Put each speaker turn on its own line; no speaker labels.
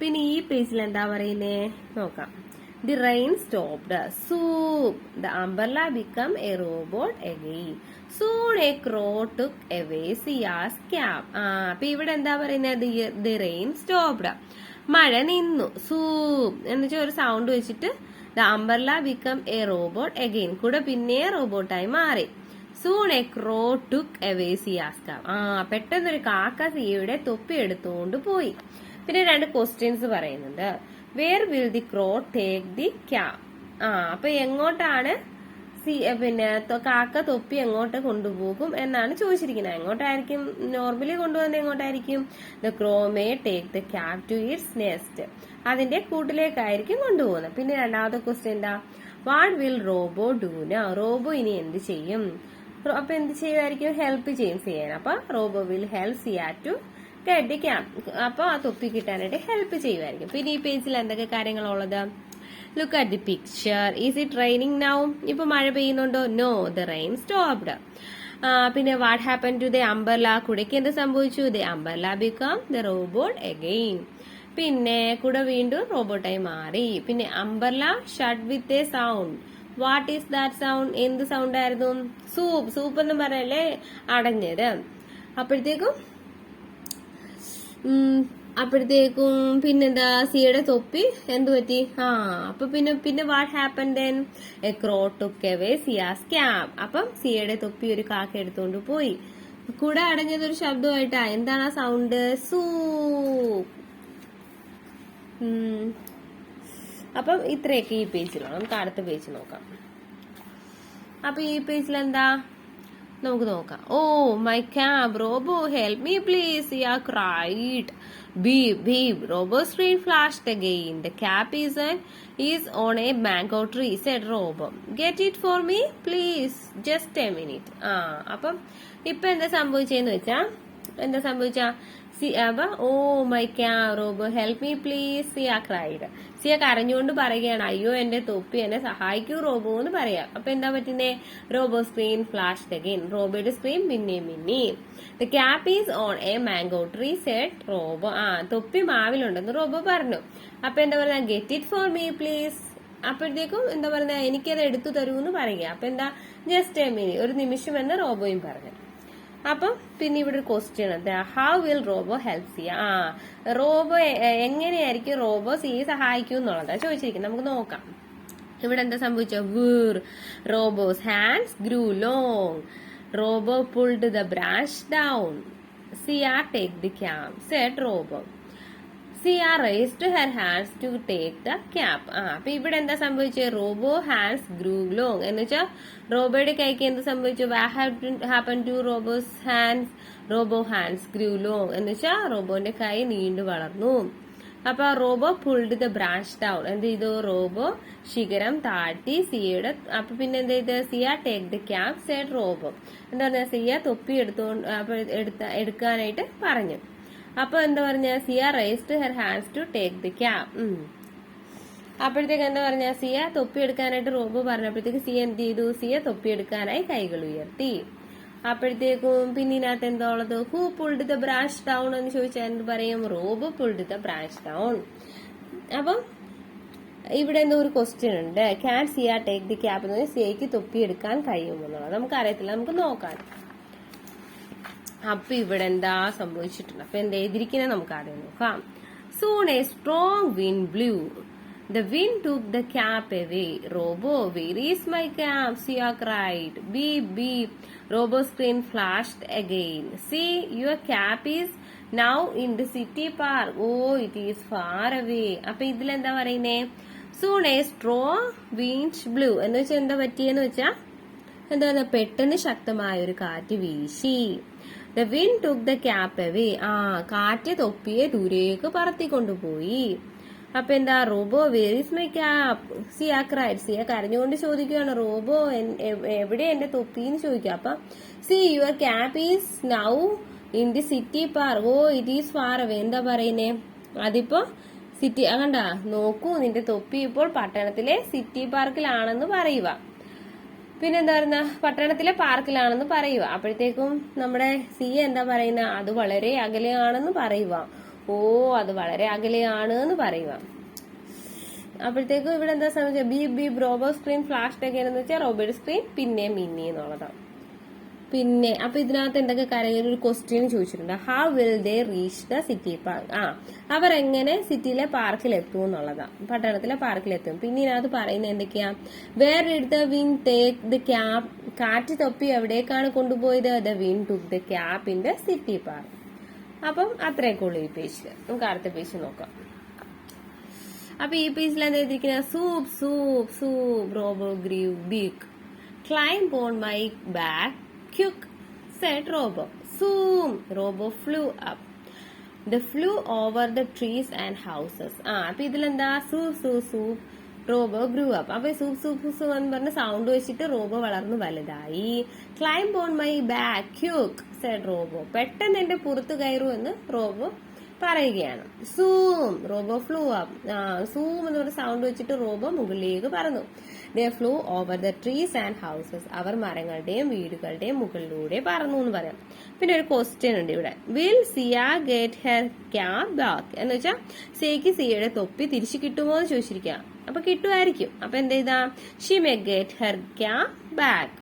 പിന്നെ ഈ പേജിൽ എന്താ പറയുന്നേ നോക്കാം. The rain stopped. Soup. The umbrella became a robot again. Soon a crow took away Sia's cap. അപ്പൊ ഇവിടെ എന്താ പറയുന്നത്? The rain stopped. മഴ നിന്നു. സൂപ്പ് എന്ന് വെച്ചാൽ ഒരു സൗണ്ട് വെച്ചിട്ട് the umbrella became a robot again. കൂടെ പിന്നെ റോബോട്ടായി മാറി. Soon a crow took away Sia's cap. പെട്ടെന്നൊരു കാക്ക സിയയുടെ തൊപ്പി എടുത്തുകൊണ്ട് പോയി. പിന്നെ 2 ക്വസ്റ്റ്യൻസ് പറയുന്നുണ്ട്. Where will the crow take the cap? അപ്പൊ എങ്ങോട്ടാണ് പിന്നെ കാക്ക തൊപ്പി എങ്ങോട്ട് കൊണ്ടുപോകും എന്നാണ് ചോദിച്ചിരിക്കുന്നത്. എങ്ങോട്ടായിരിക്കും നോർമലി കൊണ്ടുപോകുന്നത്? എങ്ങോട്ടായിരിക്കും? The crow may take the cap to its nest. അതിന്റെ കൂട്ടിലേക്കായിരിക്കും കൊണ്ടുപോകുന്നത്. പിന്നെ 2ാമത്തെ ക്വസ്റ്റ്യൻ എന്താ? What will Robo do now? Robo ഇനി എന്ത് ചെയ്യും? അപ്പൊ എന്ത് ചെയ്യുമായിരിക്കും? ഹെൽപ്പ് ചെയ്യാൻ. അപ്പൊ Robo will help Siya to get the cap. അപ്പൊ ആ തൊപ്പി കിട്ടാനായിട്ട് ഹെൽപ്പ് ചെയ്യുമായിരിക്കും. പിന്നെ ഈ പേജിൽ എന്തൊക്കെ കാര്യങ്ങളുള്ളത്? Look at the picture. Is it raining now? ഇപ്പൊ മഴ പെയ്യുന്നുണ്ടോ? No, the rain stopped. പിന്നെ what happen to the umbrella? കുടയ്ക്ക് എന്ത് സംഭവിച്ചു? The umbrella become the robot again. പിന്നെ കുട വീണ്ടും റോബോട്ടായി മാറി. പിന്നെ umbrella shut with a sound. What is that sound? എന്ത് സൗണ്ട് ആയിരുന്നു? സൂപ്പ് എന്ന് പറയല്ലേ അടഞ്ഞത്. അപ്പോഴത്തേക്കും പിന്നെന്താ? സിയുടെ തൊപ്പി എന്തു പറ്റി? അപ്പൊ പിന്നെ what happen then? A crow took away Zia's cap. അപ്പം സിയുടെ തൊപ്പി ഒരു കാക്ക എടുത്തോണ്ട് പോയി. കൂടെ അടഞ്ഞതൊരു ശബ്ദമായിട്ടാ. എന്താണ് ആ സൗണ്ട്? സൂപ്പ്. അപ്പം ഇത്രയൊക്കെ ഈ പേജിലാണ്. നമുക്ക് അടുത്ത പേജ് നോക്കാം. അപ്പൊ ഈ പേജിൽ എന്താ നമുക്ക് നോക്കാം. Oh my cap, Robo help me please, Siya cried. Beep, beep. Robo's screen flashed again. The cap is on a mango tree, said Robo. Get it for me, please. Just a minute. അപ്പം ഇപ്പൊ എന്താ സംഭവിച്ചാ oh my cap, Robo help me please, Siya cried. സിയ കരഞ്ഞുകൊണ്ട് പറയുകയാണ്, അയ്യോ എന്റെ തൊപ്പി, എന്നെ സഹായിക്കൂ റോബോ എന്ന് പറയാം. അപ്പൊ എന്താ പറ്റുന്നേ? Robo screen flashed again. റോബോയുടെ സ്ക്രീൻ പിന്നെയും മിന്നി. The cap is on a mango tree, said Robo. തൊപ്പി മാവിലുണ്ടെന്ന് റോബോ പറഞ്ഞു. അപ്പൊ എന്താ പറയുക? Get it for me please. അപ്പോഴത്തേക്കും എന്താ പറയുക? എനിക്കത് എടുത്തു തരൂന്ന് പറയുക. അപ്പൊ എന്താ? ജസ്റ്റ് എ മിനിറ്റ്, ഒരു നിമിഷം എന്ന് റോബോയും പറഞ്ഞു. അപ്പം പിന്നെ ഇവിടെ ഒരു ക്വസ്റ്റ്യൻ ഉണ്ട്. How will Robo help Siya? Robo എങ്ങനെയായിരിക്കും റോബോ സിയെ സഹായിക്കും എന്നുള്ളതാണ് ചോദിച്ചിരിക്കുന്നത്. നമുക്ക് നോക്കാം. ഇവിടെ എന്താ സംഭവിച്ചത്? വീർ Robo's hands grew long. Robo pulled the branch down. Siya take the cap, said Robo. Siya raised her hands to take the cap. അപ്പൊ ഇവിടെ എന്താ സംഭവിച്ചത്? റോബോ ഹാൻഡ്സ് ഗ്രൂ ലോങ് എന്ന് വെച്ചാൽ റോബോയുടെ കൈക്ക് എന്ത് സംഭവിച്ചു? Happen to Robo's hands? Robo hands grew long എന്ന് വെച്ചാൽ റോബോന്റെ കൈ നീണ്ടു വളർന്നു. അപ്പൊ Robo pulled the branch down. എന്ത് ചെയ്തു? റോബോ ശിഖരം താഴ്ത്തി സിയയുടെ. അപ്പൊ പിന്നെ എന്ത് ചെയ്ത്? Siya take the cap, said Robo. എന്താ പറഞ്ഞ? സിയ തൊപ്പി എടുക്കാനായിട്ട് പറഞ്ഞു. അപ്പൊ എന്താ പറഞ്ഞ? Siya raised her hands to take the cap. അപ്പോഴത്തേക്ക് എന്താ പറഞ്ഞ? സിയ തൊപ്പി എടുക്കാനായിട്ട് റോബോ പറഞ്ഞപ്പോഴത്തേക്ക് സിയ എന്ത് ചെയ്തു? സിയ തൊപ്പി എടുക്കാനായി കൈകൾ ഉയർത്തി. അപ്പോഴത്തേക്കും പിന്നെ ഇതിനകത്ത് എന്താ ഉള്ളത്? Who pulled the branch down എന്ന് ചോദിച്ചാൽ എന്ത് പറയും? Robo pulled the branch down. അപ്പം ഇവിടെ എന്തോ ഒരു ക്വസ്റ്റ്യൻ ഉണ്ട്. Can Zia take the cap എന്ന് പറഞ്ഞാൽ സിയക്ക് തൊപ്പി എടുക്കാൻ കഴിയുമെന്നുള്ളത് നമുക്കറിയത്തില്ല. നമുക്ക് നോക്കാം. അപ്പൊ ഇവിടെ എന്താ സംഭവിച്ചിട്ടുണ്ട്? അപ്പൊ എന്താ എഴുതിയിരിക്കുന്നത് നമുക്ക് ആദ്യം നോക്കാം. Soon a strong wind blew. The wind took the cap away. Robo, where is my cap? Sia cried. Beep, beep. Robo's screen flashed again. See, your cap is now in the city park. Oh, it is far away. അപ്പൊ ഇതിലെന്താ പറയുന്നേ? Soon a strong wind blew. എന്ന് വെച്ചാൽ എന്താ പറ്റിയെന്ന് വെച്ചാ എന്താ? പെട്ടെന്ന് ശക്തമായ ഒരു കാറ്റ് വീശി. The wind took the cap away. കാറ്റ് തൊപ്പിയെ ദൂരേക്ക് പറത്തിക്കൊണ്ടുപോയി. അപ്പൊ എന്താ? Robo where is my cap? Sia cried. സിയ കരഞ്ഞുകൊണ്ട് ചോദിക്കുകയാണ്, റോബോ എവിടെ എന്റെ തൊപ്പിന്ന് ചോദിക്കുക. അപ്പൊ see your cap is now in the city park. Oh it is far away. എന്താ പറയുന്നേ? അതിപ്പോ സിറ്റി കണ്ട നോക്കൂ, നിന്റെ തൊപ്പി ഇപ്പോൾ പട്ടണത്തിലെ സിറ്റി പാർക്കിലാണെന്ന് പറയുക. പിന്നെന്താ പറയുന്ന? പട്ടണത്തിലെ പാർക്കിലാണെന്ന് പറയുക. അപ്പോഴത്തേക്കും നമ്മുടെ സിയ എന്താ പറയുന്ന? അത് വളരെ അകലെയാണെന്ന് പറയുക. ഓ അത് വളരെ അകലെയാണ് എന്ന് പറയുക. അപ്പോഴത്തേക്കും ഇവിടെ എന്താ സംഭവിച്ചത്? Beep beep robo screen flash again എന്ന് വെച്ചാൽ റോബോട്ട് സ്ക്രീൻ പിന്നെ മിന്നി എന്നുള്ളതാണ്. പിന്നെ അപ്പൊ ഇതിനകത്ത് എന്തൊക്കെ കാര്യങ്ങൾ ഒരു ക്വസ്റ്റ്യൻ ചോദിച്ചിട്ടുണ്ട്. How will they reach the city park? അവർ എങ്ങനെ സിറ്റിയിലെ പാർക്കിൽ എത്തും എന്നുള്ളതാണ്, പട്ടണത്തിലെ പാർക്കിൽ എത്തും. പിന്നെ ഇതിനകത്ത് പറയുന്നത് എന്തൊക്കെയാ? Where did the wind take the cap? കാറ്റ് തൊപ്പി എവിടേക്കാണ് കൊണ്ടുപോയത്? The wind took the cap in the city park. അപ്പം അത്രയൊക്കെ ഉള്ളൂ ഈ പേജില്. നമുക്ക് അടുത്ത പേജ് നോക്കാം. അപ്പൊ ഈ പേജിൽ എന്താ എഴുതിയിരിക്കുന്നത്? Swoop soup soup Robo grew big climb on my back quick said Robo. Zoom! Robo flew up. They flew over the trees and houses. അപ്പൊ ഇതിലെന്താ? സൂപ്പ് soup soup Robo grew up. അപ്പൊ സൂപ്പ് സൂപ്പ് സൂപ്പ് എന്ന് പറഞ്ഞ സൗണ്ട് വെച്ചിട്ട് Robo വളർന്നു വലുതായി. Climb on my back quick said Robo. പെട്ടെന്ന് എന്റെ പുറത്ത് കയറൂ എന്ന് റോബോ പറയുകയാണ്. Zoom Robo flew up. സൂം എന്ന് പറഞ്ഞ സൗണ്ട് വെച്ചിട്ട് റോബോ മുകളിലേക്ക് പറന്നു. They flew over the trees and houses. അവർ മരങ്ങളുടെയും വീടുകളുടെയും മുകളിലൂടെ പറന്നു എന്ന് പറയാം. പിന്നെ ഒരു ക്വസ്റ്റ്യൻ ഉണ്ട് ഇവിടെ. Will Sia get her cap back? എന്ന് വെച്ചാൽ സിയക്ക് സിയയുടെ തൊപ്പി തിരിച്ചു കിട്ടുമോ എന്ന് ചോദിച്ചിരിക്കാം. അപ്പൊ കിട്ടുമായിരിക്കും. അപ്പൊ എന്ത് ചെയ്താ? Xi may get her cap back.